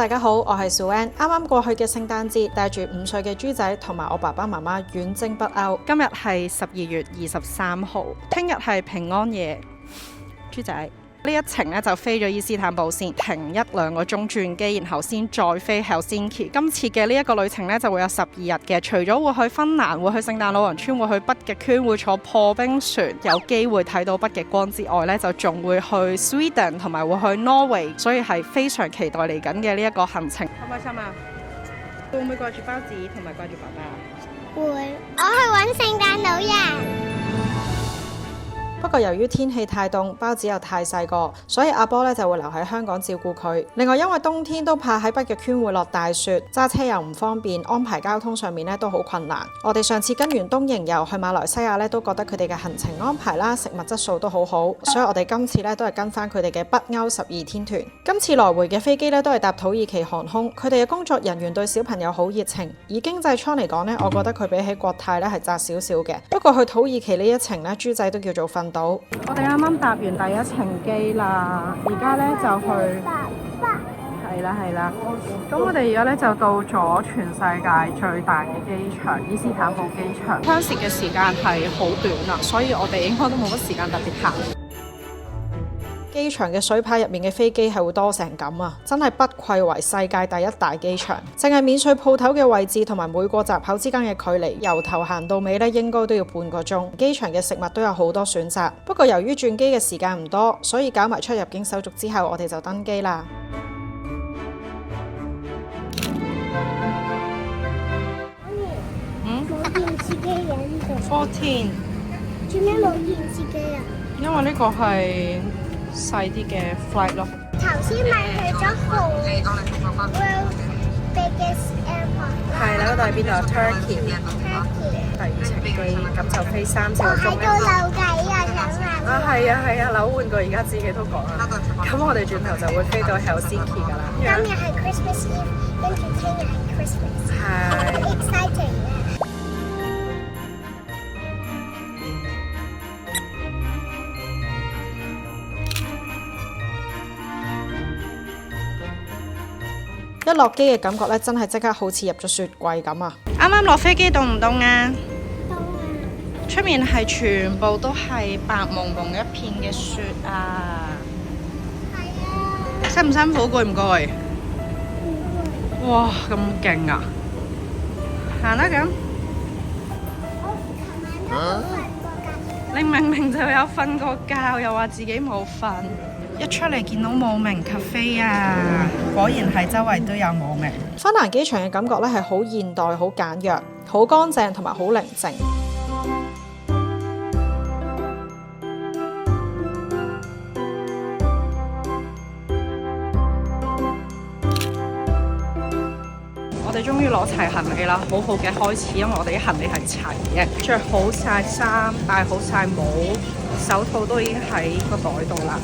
大家好，我係小 Ann。啱啱過去嘅聖誕節，帶住5歲嘅豬仔同埋我爸爸媽媽遠征北歐。今日係12月23號，聽日係平安夜。豬仔呢一程咧就飛咗伊斯坦堡先，停1-2個鐘轉機，然後先再飛 Helsinki。今次嘅呢一個旅程咧就會有12日嘅，除咗會去芬蘭、會去聖誕老人村、會去北極圈、會坐破冰船，有機會睇到北極光之外咧，就仲會去 Sweden 同埋會去 Norway， 所以係非常期待嚟緊嘅呢一個行程。開唔開心啊？會唔會掛住包子同埋掛住爸爸？會，我去揾聖誕老人。不過由於天氣太凍，包子又太細個，所以阿波咧就會留喺香港照顧佢。另外因為冬天都怕喺北極圈會落大雪，揸車又唔方便，安排交通上面咧都好困難。我哋上次跟完東瀛遊去馬來西亞咧，都覺得佢哋嘅行程安排啦、食物質素都好好，所以我哋今次咧都係跟翻佢哋嘅北歐12天團。今次來回嘅飛機咧都係搭土耳其航空，佢哋嘅工作人員對小朋友好熱情。以經濟艙嚟講咧，我覺得佢比起國泰咧係窄少少嘅。不過去土耳其呢一程咧，豬仔都叫做瞓到。我哋啱啱搭完第一程機啦，而家咧就去，係啦。咁我哋而家咧就到咗全世界最大嘅機場伊斯坦堡機場。相涉嘅時間係好短啦，所以我哋應該都冇乜時間特別行。機場嘅水牌入面嘅飛機係會多成咁啊！真係不愧為世界第一大機場。淨係免稅鋪頭嘅位置同埋每個閘口之間嘅距離，由頭行到尾咧，應該都要半個鐘。機場嘅食物都有好多選擇，不過由於轉機嘅時間唔多，所以搞埋出入境手續之後，我哋就登機啦。冇電視機嘅呢度。14。做咩冇電視機啊？因為呢個係細啲嘅 flight 咯。頭先咪去咗World Biggest Airport。係啦，嗰度係邊度啊 ？Turkey。第2程機，咁就飛3個鐘。喺度扭計啊，想啊，係啊，扭玩具而家自己都講啦。咁我哋轉頭就會飛到 Helsinki 㗎啦。今日係 Christmas Eve，跟住聽日係 Christmas。係。Exciting 啊！一落機嘅感覺咧，真係即刻好似入咗雪櫃咁啊！啱啱落飛機凍唔凍啊？凍啊！出面係全部都係白蒙蒙一片嘅雪啊！係啊！辛唔辛苦？攰唔攰？唔哇，咁勁啊！行啦咁。我琴晚都冇瞓過覺。你明明就有瞓過覺，又話自己冇瞓。一出嚟見到冇名 cafe 啊，果然係周圍都有冇名。芬蘭機場嘅感覺咧係好現代、好簡約、好乾淨同埋好寧靜。我哋終於攞齊行李啦，好好嘅開始，因為我哋啲行李係齊嘅，着好晒衫，戴好晒帽，手套都已經喺個袋度啦。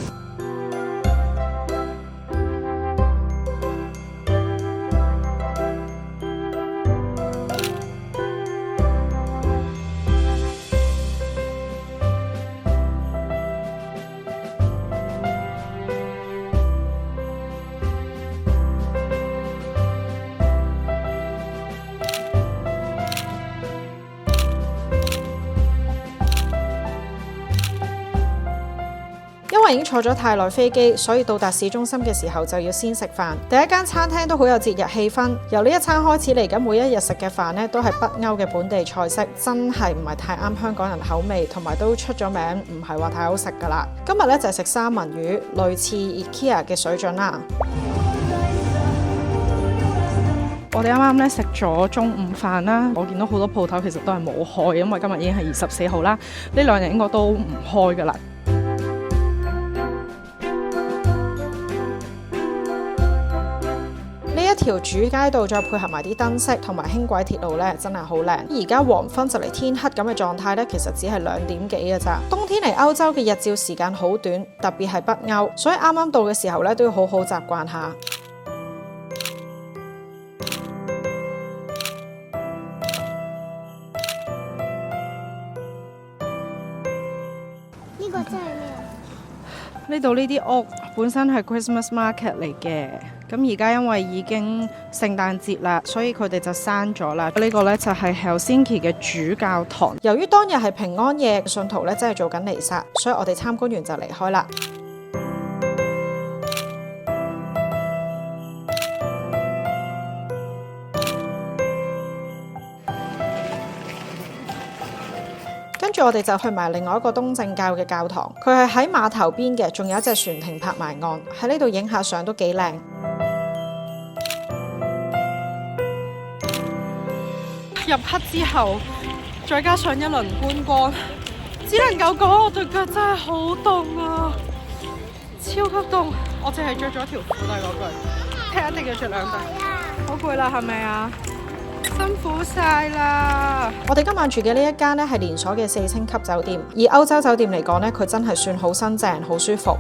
因為已經坐咗太耐飛機，所以到達市中心嘅時候就要先食飯。第一間餐廳都好有節日氣氛。由呢一餐開始嚟緊，每一日食嘅飯呢都係北歐嘅本地菜式，真係唔係太啱香港人口味，同埋都出咗名，唔係話太好食噶啦。今日咧就係食三文魚，類似 IKEA 嘅水準啦。我哋啱啱咧食咗中午飯啦，我見到好多鋪頭其實都係冇開，因為今日已經係24號啦，呢2日應該都唔開噶啦。呢一條主街道再配合埋啲燈飾同埋輕軌鐵路咧，真係好靚。而家黃昏就嚟天黑咁嘅狀態咧，其實只係2點幾嘅咋。冬天嚟歐洲嘅日照時間好短，特別係北歐，所以啱啱到嘅時候咧都要好好習慣下。呢個真係咩？呢度呢啲屋本身係 Christmas market 嚟嘅，咁而家因為已經聖誕節啦，所以佢哋就閂咗啦。呢個呢，就係 Helsinki 嘅主教堂。由於當日係平安夜，信徒呢真係做緊彌撒，所以我哋參觀完就離開啦。跟住我哋就去埋另外一個東正教嘅教堂，佢係喺碼頭邊嘅，仲有一隻船停泊埋岸，喺呢度影下相都幾靚。入黑之後，再加上一輪觀光，只能夠講我對腳真係好凍啊，超級凍！我淨係着咗條褲都係嗰句，聽一定要着兩對。好攰啦，係咪啊？辛苦晒啦！我哋今晚住嘅呢一間呢係連鎖嘅4星級酒店，以歐洲酒店嚟講呢，佢真係算好新淨、好舒服。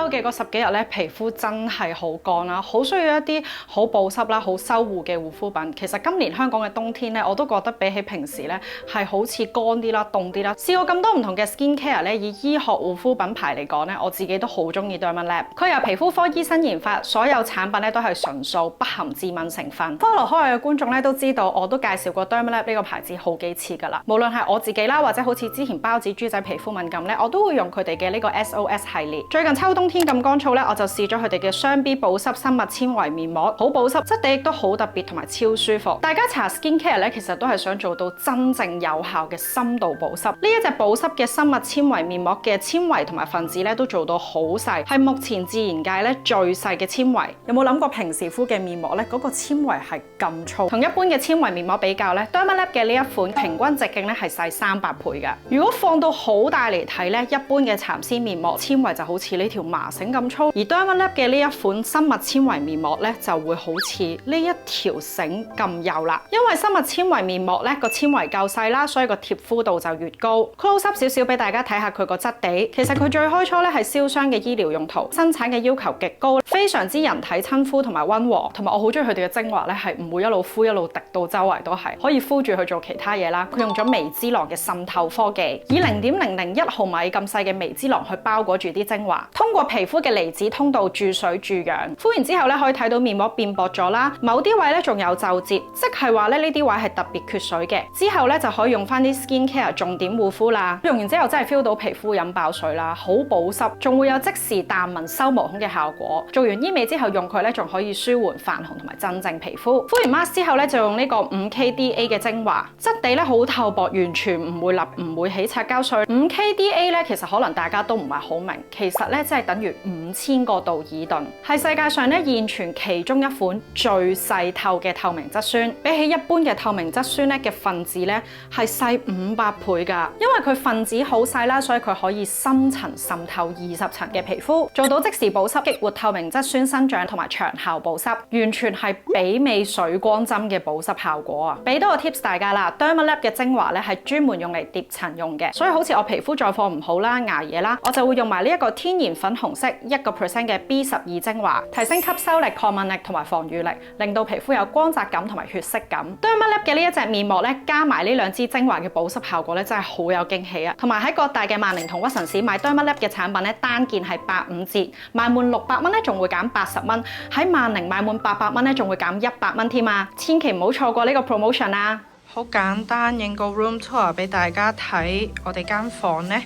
嘅嗰10幾日咧，皮膚真係好乾啦，好需要一啲好保濕啦、好修護嘅護膚品。其實今年香港嘅冬天咧，我都覺得比起平時咧係好似乾啲啦、凍啲啦。試過咁多唔同嘅 skin care 咧，以醫學護膚品牌嚟講咧，我自己都好中意 Dermalab。佢由皮膚科醫生研發，所有產品咧都係純素，不含致敏成分。follow開我嘅觀眾咧都知道，我都介紹過 Dermalab 呢個牌子好幾次㗎啦。無論係我自己啦，或者好似之前包子豬仔皮膚敏感咧，我都會用佢哋嘅呢個 SOS 系列。最近秋冬天咁乾燥咧，我就試咗佢哋嘅雙 B 保濕生物纖維面膜，好保濕，質地亦都好特別同埋超舒服。大家搽 skin care 咧，其實都係想做到真正有效嘅深度保濕。呢一隻保濕嘅生物纖維面膜嘅纖維同埋分子咧，都做到好細，係目前自然界咧最細嘅纖維。有冇諗過平時敷嘅面膜咧，嗰個纖維係咁粗？同一般嘅纖維面膜比較咧 ，Dermalab 嘅呢一款平均直徑咧係細300倍嘅。如果放到好大嚟睇咧，一般嘅蠶絲面膜纖維就好似呢條麻繩咁粗，而 Dermalab 嘅呢一款生物纖維面膜咧就會好似呢一條繩咁幼啦。因為生物纖維面膜咧個纖維夠細啦，所以個貼膚度就越高。close up 少少俾大家睇下佢個質地。其實佢最開初咧係燒傷嘅醫療用途，生產嘅要求極高，非常之人體親膚同埋溫和。同埋我好中意佢哋嘅精華咧係唔會一路敷一路滴到周圍都係，可以敷住去做其他嘢啦。佢用咗微脂囊嘅滲透科技，以0.001毫米咁細嘅微脂囊去包裹住啲精華，通過皮膚嘅離子通道注水注氧，敷完之後咧可以睇到面膜變薄咗啦，某啲位咧仲有皺褶，即係話咧呢啲位係特別缺水嘅。之後咧就可以用翻啲 skin care 重點護膚啦，用完之後真係 feel 到皮膚飲爆水啦，好保濕，仲會有即時淡紋收毛孔嘅效果。做完醫美之後用佢咧仲可以舒緩泛紅同埋鎮靜皮膚。敷完 mask 之後咧就用呢個 5KDA 嘅精華，質地咧好透薄，完全唔會立，唔會起擦膠碎。5KDA 咧其實可能大家都唔係好明，其實咧即係等於5000個杜爾頓，係世界上咧現存其中一款最細透嘅透明質酸，比起一般嘅透明質酸咧嘅分子咧係細500倍㗎。因為佢分子好細啦，所以佢可以深層滲透20層嘅皮膚，做到即時保濕、激活透明質酸生長同埋長效保濕，完全係媲美水光針嘅保濕效果啊！俾多個 tips 大家啦 ，Dermalab 嘅精華咧係專門用嚟疊層用嘅，所以好似我皮膚狀況唔好啦、捱夜啦，我就會用埋呢一個天然粉紅色1% 嘅 B12精華，提升吸收力、抗敏力同埋防禦力，令到皮膚有光澤感同埋血色感。Dermalab 嘅呢一隻面膜咧，加埋呢2支精華嘅保濕效果咧，真係好有驚喜啊！同埋喺各大嘅萬寧同屈臣氏買 Dermalab 嘅產品咧，單件係85折，買滿600蚊咧仲會減80蚊，喺萬寧買滿800蚊咧仲會減100蚊添啊！千祈唔好錯過呢個 promotion 啊！好簡單，影個 room tour 俾大家睇，我哋間房咧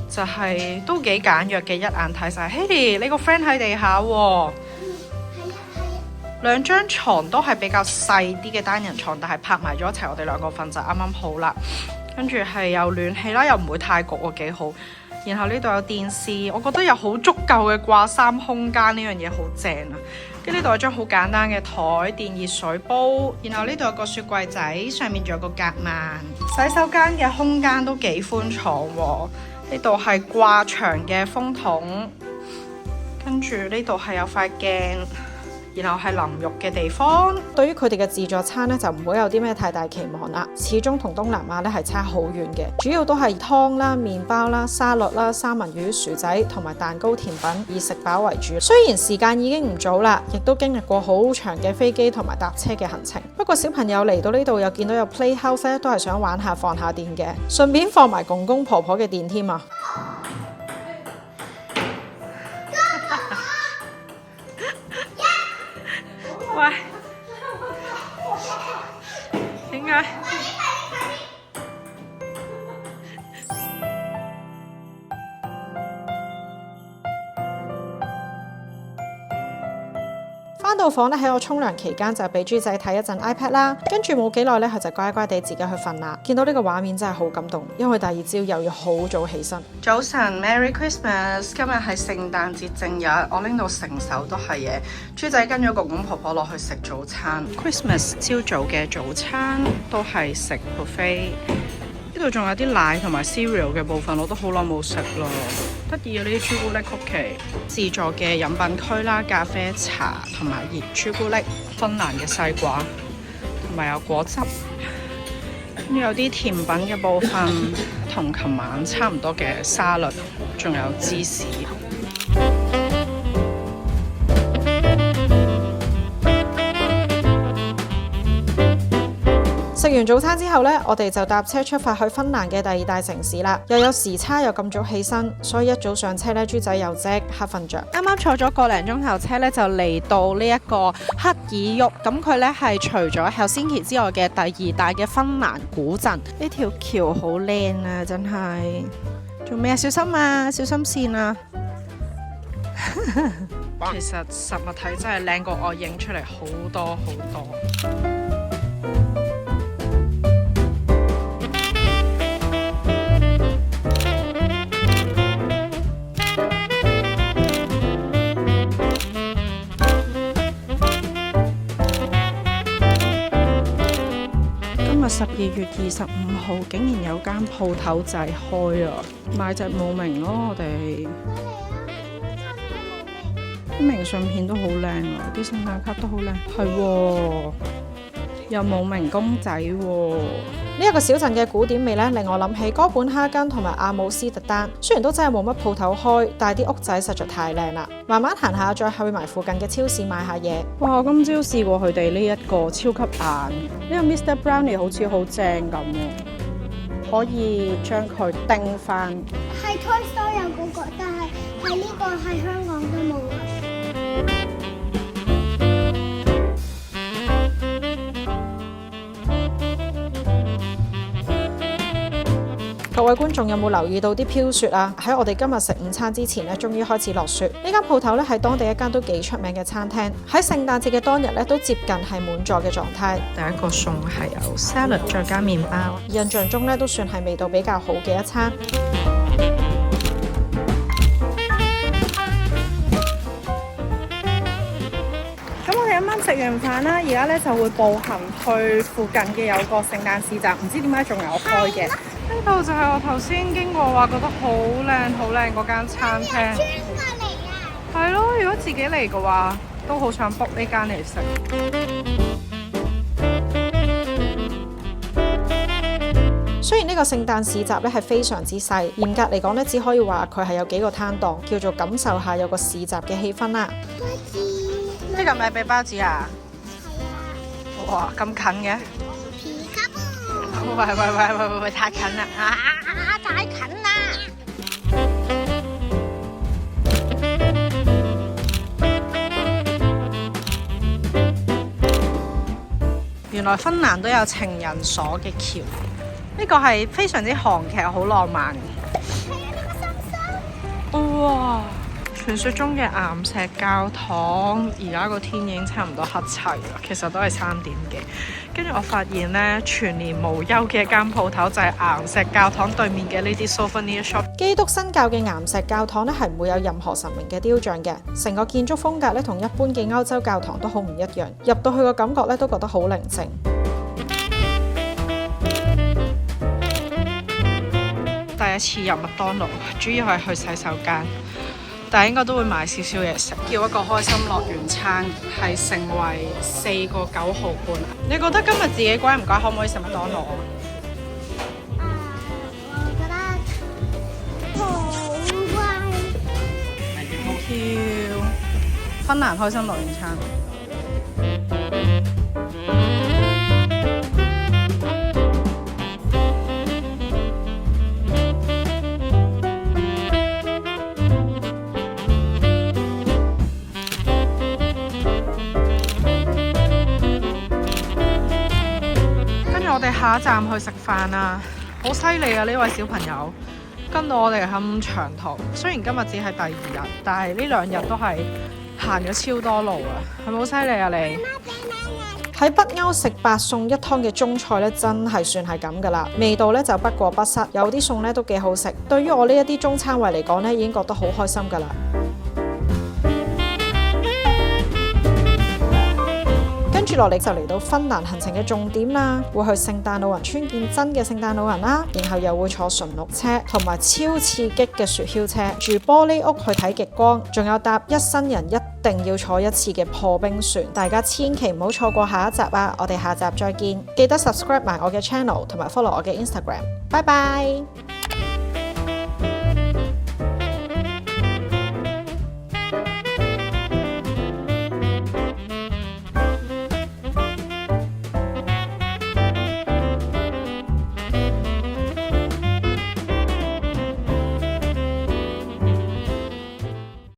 就係都幾簡約嘅，一眼睇晒。Haley，你個 friend 喺地下喎。2張床都係比較細啲嘅單人床，但係拍埋咗一齊，我哋2個瞓就啱啱好啦。跟住係有暖氣啦，又唔會太焗喎，幾好。然後呢度有電視，我覺得有好足夠嘅掛衫空間，呢樣嘢好正啊！跟住呢度有張好簡單嘅台，電熱水煲，然後呢度有個雪櫃仔，上面仲有個夾萬。洗手間嘅空間都幾寬敞喎，呢度係掛牆嘅風筒，跟住呢度係有塊鏡。然後係淋浴嘅地方。對於佢哋嘅自助餐咧，就唔會有啲咩太大期望啦。始終同東南亞咧係差好遠嘅，主要都係湯啦、麵包啦、沙律啦、三文魚、薯仔同埋蛋糕甜品，以食飽為主。雖然時間已經唔早啦，亦都經歷過好長嘅飛機同埋搭車嘅行程。不過小朋友嚟到呢度又見到有 playhouse 咧，都係想玩下放下電嘅，順便放埋公公婆婆嘅電添啊！喂，點解？返到房咧，喺我沖涼期間就俾豬仔睇一陣 iPad 啦，跟住冇幾耐咧，佢就乖乖地自己去瞓啦。見到呢個畫面真係好感動，因為第二朝又要好早起身。早晨 ，Merry Christmas！ 今日係聖誕節正日，我拎到成手都係嘢。豬仔跟咗公公婆婆落去食早餐。Christmas 朝早嘅早餐都係食 buffet。呢度仲有啲奶同埋 cereal 嘅部分，我都好耐冇食咯。得意啊！呢啲朱古力曲奇，自助嘅飲品區啦，咖啡、茶同埋熱朱古力，芬蘭嘅西瓜，同埋有果汁。咁有啲甜品嘅部分，同琴晚差唔多嘅沙律，仲有芝士。食完早餐之後呢，我哋就搭車出發去芬蘭嘅第二大城市啦。又有時差，又咁早起身，所以一早上車呢，豬仔又即刻瞓着。啱啱坐咗個零鐘頭車呢，就嚟到呢一個赫爾沃。咁佢呢係除咗Helsinki之外嘅第二大嘅芬蘭古鎮。呢條橋好靚啊，真係。做咩啊？小心啊！小心線啊！其實實物睇真係靚過我影出嚟好多好多。12月25號竟然有間鋪頭就係開啊！買隻冇名咯，我哋啲明信片都好靚啊，啲聖誕卡都好靚，係喎，又冇名公仔喎。呢一個小鎮嘅古典味咧，令我諗起哥本哈根同埋阿姆斯特丹。雖然都真係冇乜鋪頭開，但係啲屋仔實在太靚啦。慢慢行下，再去埋附近嘅超市買下嘢。哇！我今朝試過佢哋呢一個超級硬，呢個 Mr. Brownie 好似好正咁喎，可以將佢叮翻。係 Toy Store 有嗰個，但係呢個喺香港都冇啊。各位觀眾有冇留意到啲飄雪啊？喺我哋今日食午餐之前咧，終於開始落雪。呢間鋪頭咧係當地一間都幾出名嘅餐廳，喺聖誕節嘅當日咧都接近係滿座嘅狀態。第一個餸係有 salad 再加麵包，印象中咧都算係味道比較好嘅一餐。咁我哋啱啱食完飯啦，而家咧就會步行去附近嘅有個聖誕市集，唔知點解仲有開嘅。呢度就係我頭先經過話覺得好靚好靚嗰間餐廳。轉過嚟啊！係咯，如果自己嚟嘅話，都好想 book 呢間嚟食。雖然呢個聖誕市集咧係非常之細，嚴格嚟講咧，只可以話佢係有幾個攤檔，叫做感受下有個市集嘅氣氛啦。包子，呢個咪俾包子啊？係啊。哇，咁近嘅？喂，太近啦！太近啦！原來芬蘭都有情人鎖嘅橋，呢個係非常之韓劇，好浪漫嘅。係啊，呢個心心。哇！傳說中嘅岩石教堂，而家個天已經差唔多黑齊啦，其實都係3點幾。跟住我發現咧，全年無休嘅一間鋪頭就係岩石教堂對面嘅呢啲 souvenir shop。基督新教嘅岩石教堂咧係唔會有任何神明嘅雕像嘅，成個建築風格咧同一般嘅歐洲教堂都好唔一樣。入到去個感覺咧都覺得好寧靜。第一次入麥當勞，主要係去洗手間。但係應該都會買少少嘢食，叫一個開心樂園餐，係成為4個9毫半。你覺得今日自己乖唔乖？可唔可以食麥當勞啊？我覺得好乖。跳芬蘭開心樂園餐。下一站去食飯啊！好犀利啊！呢位小朋友跟到我哋咁長途，雖然今日只係第2日，但係呢2日都係行咗超多路啊！係咪好犀利啊你？喺北歐食8餸1湯嘅中菜咧，真係算係咁噶啦，味道咧就不過不失，有啲餸咧都幾好食。對於我呢一啲中餐胃嚟講咧，已經覺得好開心噶啦。跟住落嚟就嚟到芬蘭行程嘅重點啦，會去聖誕老人村見真嘅聖誕老人啦，然後又會坐馴鹿車同埋超刺激嘅雪橇車，住玻璃屋去睇極光，仲有搭一生人一定要坐一次嘅破冰船，大家千祈唔好錯過下一集啊！我哋下集再見，記得 subscribe 埋我嘅 channel 同埋 follow 我嘅 Instagram，拜拜。